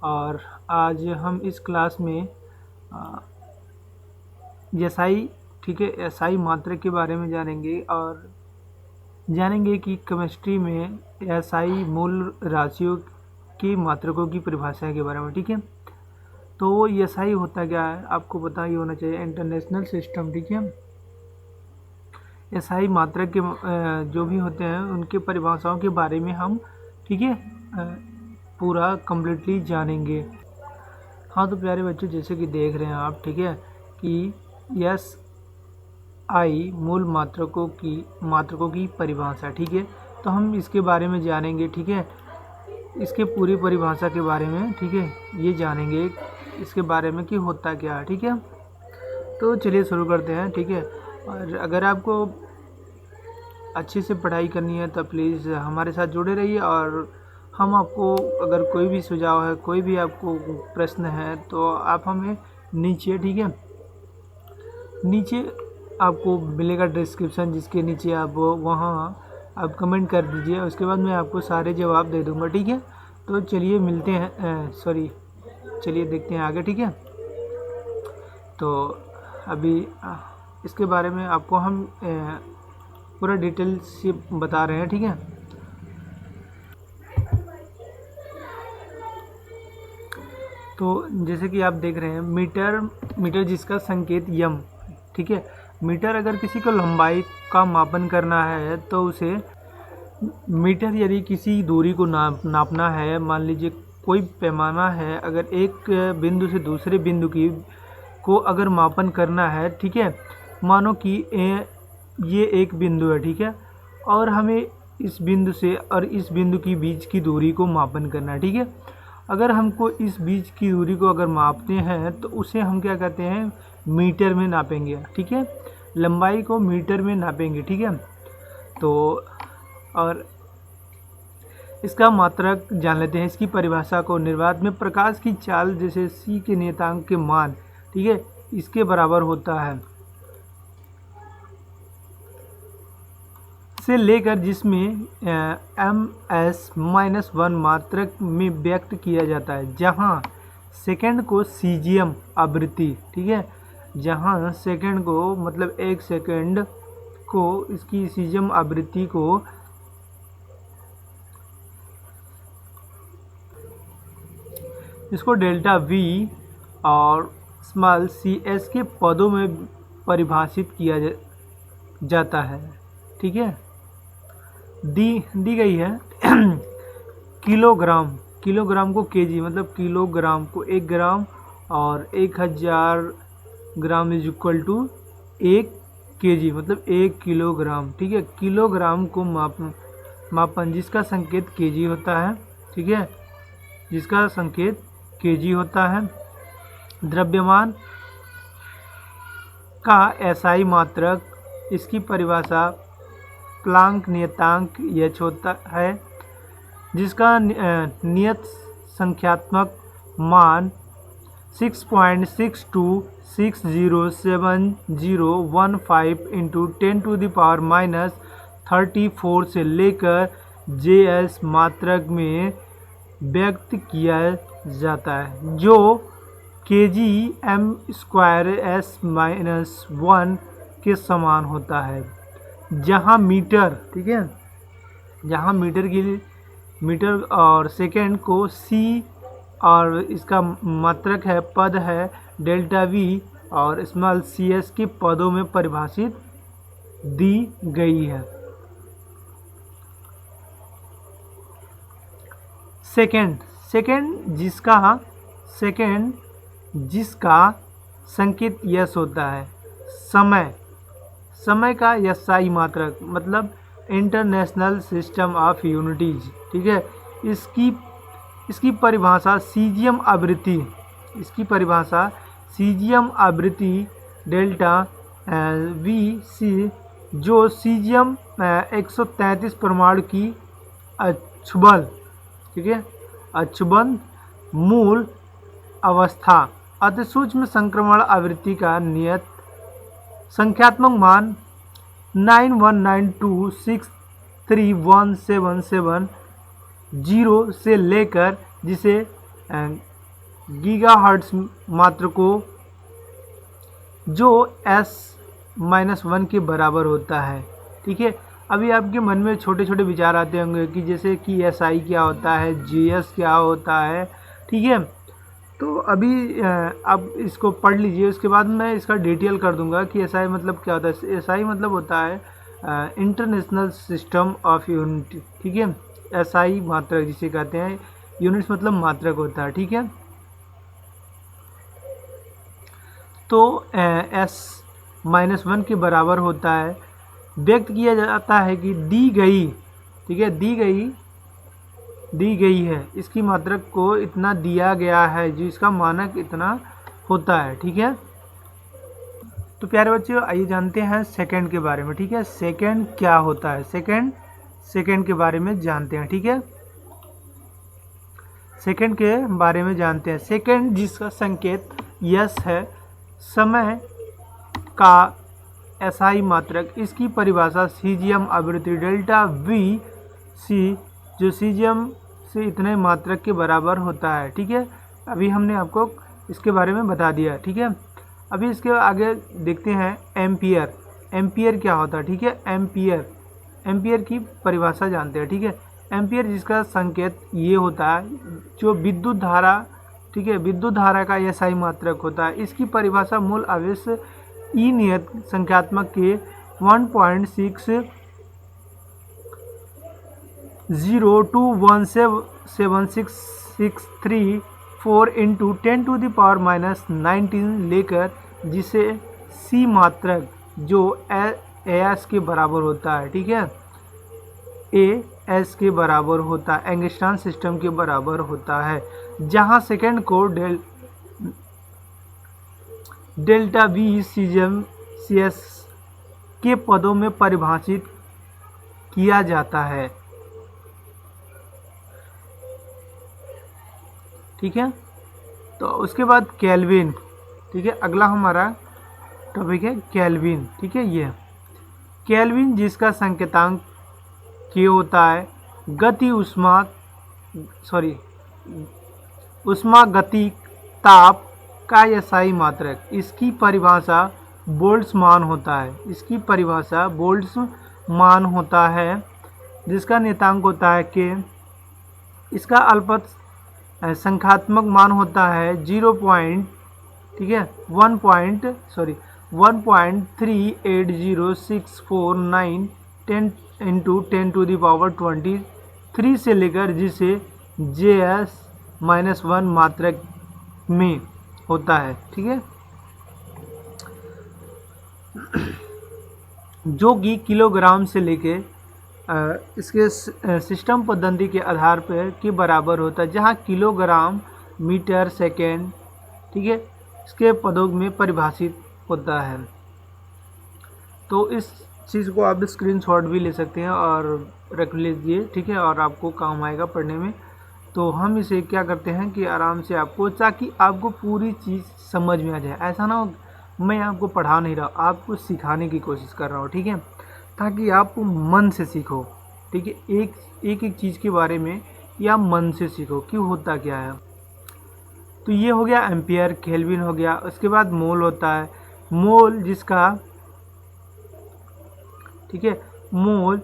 और आज हम इस क्लास में एसआई, ठीक है, एसआई मात्रक के बारे में जानेंगे और जानेंगे कि केमिस्ट्री में एसआई मूल राशियों की मात्रकों की परिभाषा के बारे में। ठीक है, तो एसआई होता क्या है आपको पता ही होना चाहिए, इंटरनेशनल सिस्टम। ठीक है, एसआई मात्रक के जो भी होते हैं उनके परिभाषाओं के बारे में हम, ठीक है, पूरा कम्प्लीटली जानेंगे। हाँ तो प्यारे बच्चों, जैसे कि देख रहे हैं आप, ठीक है, कि एस आई मूल मात्रकों की परिभाषा। ठीक है, तो हम इसके बारे में जानेंगे। ठीक है, इसके पूरी परिभाषा के बारे में, ठीक है, ये जानेंगे इसके बारे में कि होता क्या है। ठीक है, तो चलिए शुरू करते हैं। ठीक है, और अगर आपको अच्छे से पढ़ाई करनी है तो प्लीज़ हमारे साथ जुड़े रहिए, और हम आपको अगर कोई भी सुझाव है, कोई भी आपको प्रश्न है तो आप हमें नीचे, ठीक है, नीचे आपको मिलेगा डिस्क्रिप्शन, जिसके नीचे आप वहाँ आप कमेंट कर दीजिए, उसके बाद मैं आपको सारे जवाब दे दूँगा। ठीक है, तो चलिए मिलते हैं, चलिए देखते हैं आगे। ठीक है, तो अभी इसके बारे में आपको हम पूरा डिटेल से बता रहे हैं। ठीक है, तो जैसे कि आप देख रहे हैं मीटर जिसका संकेत यम। ठीक है, मीटर अगर किसी को लंबाई का मापन करना है तो उसे मीटर, यदि किसी दूरी को नापना है, मान लीजिए कोई पैमाना है, अगर एक बिंदु से दूसरे बिंदु की को अगर मापन करना है, ठीक है, मानो कि ये एक बिंदु है, ठीक है, और हमें इस बिंदु से और इस बिंदु की बीच की दूरी को मापन करना है। ठीक है, अगर हमको इस बीच की दूरी को अगर मापते हैं तो उसे हम क्या कहते हैं, मीटर में नापेंगे। ठीक है, लंबाई को मीटर में नापेंगे। ठीक है, तो और इसका मात्रक जान लेते हैं, इसकी परिभाषा को। निर्वात में प्रकाश की चाल जैसे सी के नियतांक के मान, ठीक है, इसके बराबर होता है, से लेकर जिसमें ms-1 मात्रक में व्यक्त किया जाता है, जहां सेकंड को सीजियम आवृत्ति, ठीक है, जहां सेकंड को मतलब एक सेकंड को इसकी सीजियम आवृत्ति को इसको डेल्टा वी और स्मॉल सी एस के पदों में परिभाषित किया जाता है। ठीक है, दी गई है किलोग्राम को केजी, मतलब किलोग्राम को 1 ग्राम, और 1000 gram is equal to 1 KG, मतलब 1 किलोग्राम। ठीक है, किलोग्राम को मापन जिसका संकेत केजी होता है, ठीक है, जिसका संकेत केजी होता है। द्रव्यमान का एसआई मात्रक, इसकी परिभाषा प्लांक नियतांक एच होता है, जिसका नियत संख्यात्मक मान 6.62607015 इंटू 10⁻⁻34 से लेकर जेएस मात्रक में व्यक्त किया जाता है, जो KG M square S minus 1 के समान होता है। जहाँ मीटर, ठीक है, जहाँ मीटर और सेकंड को सी और इसका मात्रक है, पद है डेल्टा वी और स्मॉल सी एस के पदों में परिभाषित दी गई है। सेकंड जिसका संकेत यस होता है। समय का एसआई मात्रक, मतलब इंटरनेशनल सिस्टम ऑफ यूनिटीज। ठीक है, इसकी परिभाषा सीजियम आवृत्ति, इसकी परिभाषा सीजियम आवृत्ति डेल्टा वी सी, जो सीजियम 133 परमाणु की अछुबल, ठीक है, अछुबंद मूल अवस्था अतिसूक्ष्म संक्रमण आवृत्ति का नियत संख्यात्मक मान 919263177 0 से लेकर जिसे गीगाहर्ट्ज मात्रकों जो S-1 के बराबर होता है। ठीक है, अभी आपके मन में छोटे छोटे विचार आते होंगे कि जैसे कि SI क्या होता है, GS क्या होता है। ठीक है, तो अभी आप इसको पढ़ लीजिए, उसके बाद मैं इसका डिटेल कर दूंगा कि SI मतलब क्या होता है। SI मतलब होता है इंटरनेशनल सिस्टम ऑफ यूनिट। ठीक है, SI मात्रक जिसे कहते हैं, यूनिट्स मतलब मात्रक होता है। ठीक है, तो S-1 के बराबर होता है, व्यक्त किया जाता है कि दी गई, ठीक है, दी गई है, इसकी मात्रक को इतना दिया गया है जो इसका मानक इतना होता है। ठीक है, तो प्यारे बच्चों आइए जानते हैं सेकंड के बारे में। ठीक है, सेकंड क्या होता है, सेकंड के बारे में जानते हैं। ठीक है, सेकंड के बारे में जानते हैं। सेकंड जिसका संकेत यस है, समय का SI मात्रक, इसकी परिभाषा सीजियम आवृत्ति डेल्टा V C जो सीजियम से इतने मात्रक के बराबर होता है। ठीक है, अभी हमने आपको इसके बारे में बता दिया। ठीक है, अभी इसके आगे देखते हैं एम्पियर। एम्पियर क्या होता है? ठीक है, एम्पियर की परिभाषा जानते हैं। ठीक है, एम्पियर जिसका संकेत ये होता है जो विद्युत धारा, ठीक है, विद्युत धारा का SI मात्रक होता है। इसकी परिभाषा मूल आवेश ई नियत संख्यात्मक के 1.60217664 इंटू 10⁻⁻19 लेकर, जिसे सी मात्रक जो एस के बराबर होता है। ठीक है, एस के बराबर होता है, एंगस्ट्रॉन सिस्टम के बराबर होता है, जहां सेकंड को डेल्टा V सीजियम CS के पदों में परिभाषित किया जाता है। ठीक है, तो उसके बाद केल्विन। ठीक है, अगला हमारा टॉपिक है केल्विन। ठीक है, ये केल्विन जिसका संकेतांक के होता है गति उष्मा गति ताप का SI मात्रक, इसकी परिभाषा बोल्ट्जमान होता है। इसकी परिभाषा बोल्ट्जमान होता है, जिसका नियतांक होता है के, इसका अल्पत संख्यात्मक मान होता है 1.380649 10 इंटू 10⁻23 से लेकर, जिसे JS-1 मात्रक में होता है। ठीक है, जो कि किलोग्राम से लेके इसके सिस्टम पद्धति के आधार पर के बराबर होता है, जहां किलोग्राम मीटर सेकेंड, ठीक है, इसके पदों में परिभाषित होता है। तो इस चीज़ को आप स्क्रीनशॉट भी ले सकते हैं और रख लीजिए। ठीक है, और आपको काम आएगा पढ़ने में। तो हम इसे क्या करते हैं कि आराम से आपको, ताकि आपको पूरी चीज़ समझ में आ जाए। ऐसा ना हो मैं आपको पढ़ा नहीं रहा, आपको सिखाने की कोशिश कर रहा हूँ। ठीक है, ताकि आप मन से सीखो। ठीक है, एक चीज़ के बारे में या मन से सीखो कि होता क्या है। तो ये हो गया एम्पियर, केल्विन हो गया। उसके बाद मोल होता है, मोल जिसका, ठीक है, मोल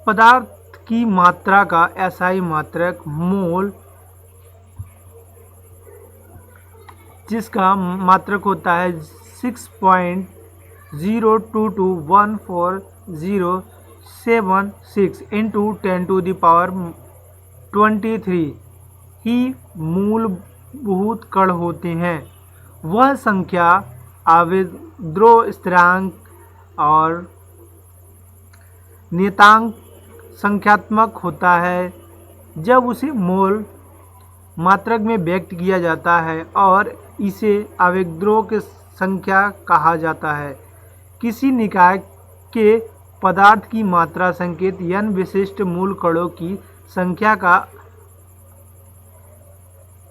पदार्थ की मात्रा का SI मात्रक, मोल जिसका मात्रक होता है 6.0221407 इंटू 10⁻23 ही मूलभूत कण होते हैं। वह संख्या आवेद्रो स्थिरांक और नियतांक संख्यात्मक होता है जब उसे मोल मात्रक में व्यक्त किया जाता है, और इसे आवेद्रो की संख्या कहा जाता है। किसी निकाय के पदार्थ की मात्रा संकेत n विशिष्ट मूल कणों की संख्या का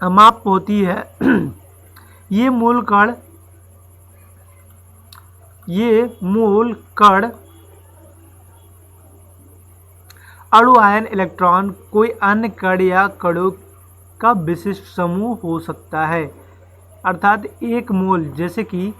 अमाप होती है। ये मूल कण अणु आयन इलेक्ट्रॉन कोई अन्य कण या कणों का विशिष्ट समूह हो सकता है। अर्थात एक मोल, जैसे कि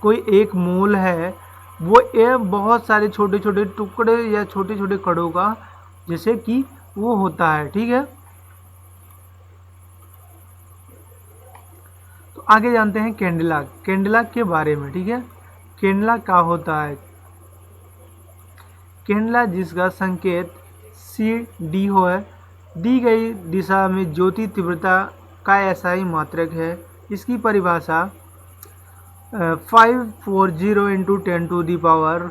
कोई एक मोल है, वो ये बहुत सारे छोटे छोटे टुकड़े या छोटे छोटे कणों का जैसे कि वो होता है। ठीक है, तो आगे जानते हैं कैंडेला, कैंडेला के बारे में। ठीक है, कैंडेला क्या होता है? कैंडेला जिसका संकेत CD हो है, दी गई दिशा में ज्योति तीव्रता का ऐसा ही मात्रक है। इसकी परिभाषा 540 इंटू 10⁻12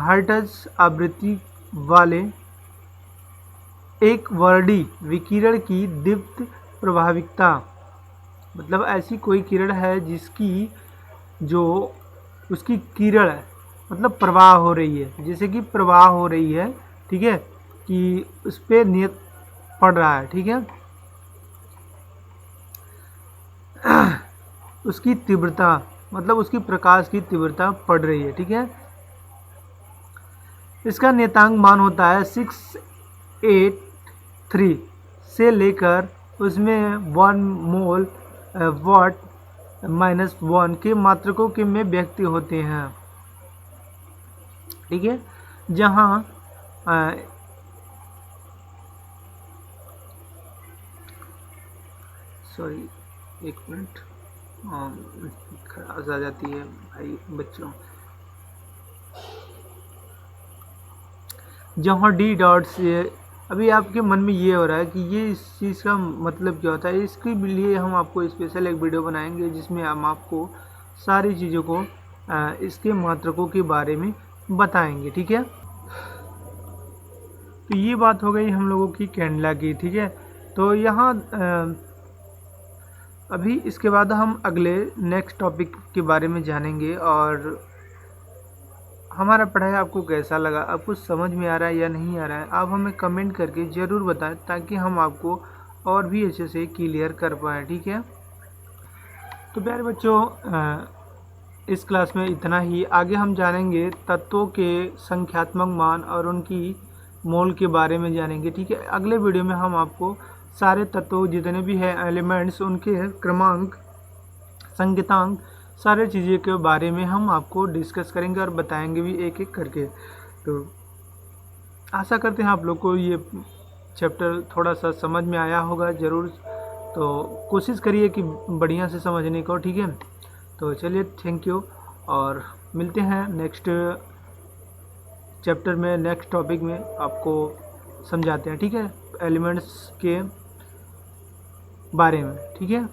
हर्ट्ज आवृत्ति वाले एक वर्णी विकिरण की दीप्त प्रभाविकता, मतलब ऐसी कोई किरण है जिसकी जो उसकी किरण मतलब प्रवाह हो रही है, जैसे कि प्रवाह हो रही है। ठीक है, कि उस पर नियत पड़ रहा है। ठीक है, उसकी तीव्रता मतलब उसकी प्रकाश की तीव्रता पड़ रही है। ठीक है, इसका नियतांक मान होता है 683 से लेकर उसमें 1 मोल वाट -1 के मात्रकों के में व्यक्त होते हैं। ठीक है, जहाँ सॉरी एक मिनट, खराश आ जाती है भाई बच्चों। जहाँ डी डॉट से अभी आपके मन में ये हो रहा है कि ये इस चीज़ का मतलब क्या होता है, इसके लिए हम आपको स्पेशल एक वीडियो बनाएंगे जिसमें हम आपको सारी चीज़ों को इसके मात्रकों के बारे में बताएंगे। ठीक है, तो ये बात हो गई हम लोगों की कैंडेला की। ठीक है, तो यहाँ अभी इसके बाद हम अगले नेक्स्ट टॉपिक के बारे में जानेंगे। और हमारा पढ़ाई आपको कैसा लगा, आपको समझ में आ रहा है या नहीं आ रहा है, आप हमें कमेंट करके ज़रूर बताएं ताकि हम आपको और भी अच्छे से क्लियर कर पाएँ। ठीक है, तो प्यारे बच्चों इस क्लास में इतना ही। आगे हम जानेंगे तत्वों के संख्यात्मक मान और उनकी मोल के बारे में जानेंगे। ठीक है, अगले वीडियो में हम आपको सारे तत्व जितने भी हैं एलिमेंट्स, उनके क्रमांक, संकेतांक, सारे चीज़ों के बारे में हम आपको डिस्कस करेंगे और बताएंगे भी एक एक करके। तो आशा करते हैं आप लोग को ये चैप्टर थोड़ा सा समझ में आया होगा ज़रूर, तो कोशिश करिए कि बढ़िया से समझने को। ठीक है, तो चलिए थैंक यू, और मिलते हैं नेक्स्ट चैप्टर में, नेक्स्ट टॉपिक में आपको समझाते हैं। ठीक है, एलिमेंट्स के बारे में। ठीक है।